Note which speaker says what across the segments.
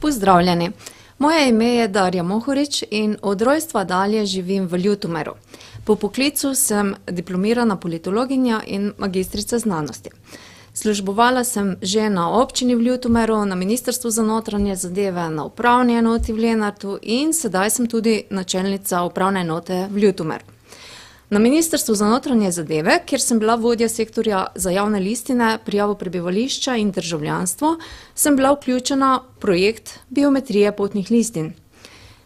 Speaker 1: Pozdravljeni. Moje ime je Darja Mohorič in od rojstva dalje živim v Ljutomeru. Po poklicu sem diplomirana politologinja in magistrica znanosti. Službovala sem že na občini v Ljutomeru, na Ministrstvu za notranje zadeve, na upravni enoti v Lenartu in sedaj sem tudi načelnica upravne enote v Ljutomeru. Na Ministrstvu za notranje zadeve, kjer sem bila vodja sektorja za javne listine, prijavo prebivališča in državljanstvo, sem bila vključena v projekt biometrije potnih listin.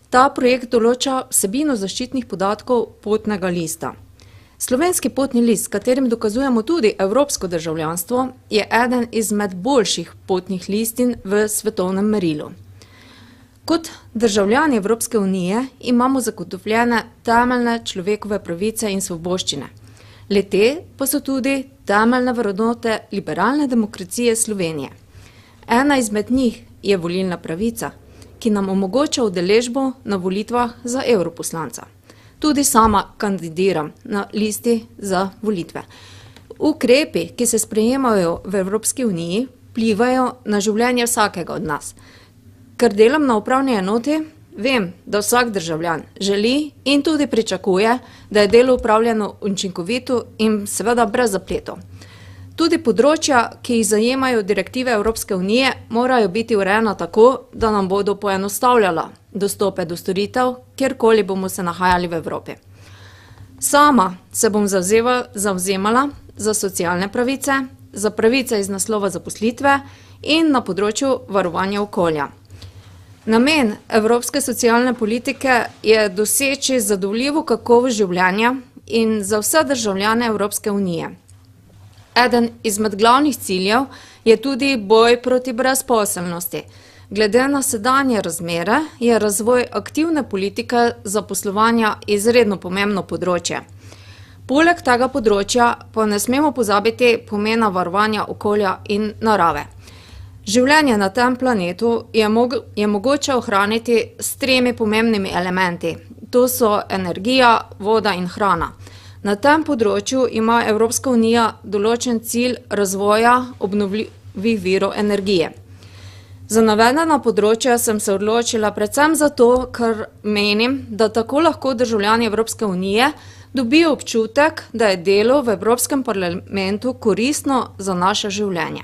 Speaker 1: Ta projekt določa vsebino zaščitnih podatkov potnega lista. Slovenski potni list, s katerim dokazujemo tudi evropsko državljanstvo, je eden izmed boljših potnih listin v svetovnem merilu. Kot državljani Evropske unije imamo zagotovljene temeljne človekove pravice in svoboščine. Le-te pa so tudi temeljne vrednote liberalne demokracije Slovenije. Ena izmed njih je volilna pravica, ki nam omogoča udeležbo na volitvah za evroposlanca. Tudi sama kandidiram na listi za volitve. Ukrepi, ki se sprejemajo v Evropski uniji, vplivajo na življenje vsakega od nas. Ker delam na upravni enoti, vem, da vsak državljan želi in tudi pričakuje, da je delo upravljeno učinkovito in seveda brez zapletov. Tudi področja, ki jih zajemajo direktive Evropske unije, morajo biti urejena tako, da nam bodo poenostavljala dostope do storitev, kjerkoli bomo se nahajali v Evropi. Sama se bom zavzemala za socialne pravice, za pravice iz naslova zaposlitve in na področju varovanja okolja. Namen evropske socialne politike je doseči zadovoljivo kakovost življenja in za vse državljane Evropske unije. Eden izmed glavnih ciljev je tudi boj proti brezposelnosti. Glede na sedanje razmere je razvoj aktivne politike zaposlovanja izredno pomembno področje. Poleg tega področja pa ne smemo pozabiti pomena varovanja okolja in narave. Življenje na tem planetu je mogoče ohraniti s 3 pomembnimi elementi. To so energija, voda in hrana. Na tem področju ima Evropska unija določen cilj razvoja obnovljivih virov energije. Za navedena področja sem se odločila predvsem zato, ker menim, da tako lahko državljani Evropske unije dobijo občutek, da je delo v Evropskem parlamentu koristno za naše življenje.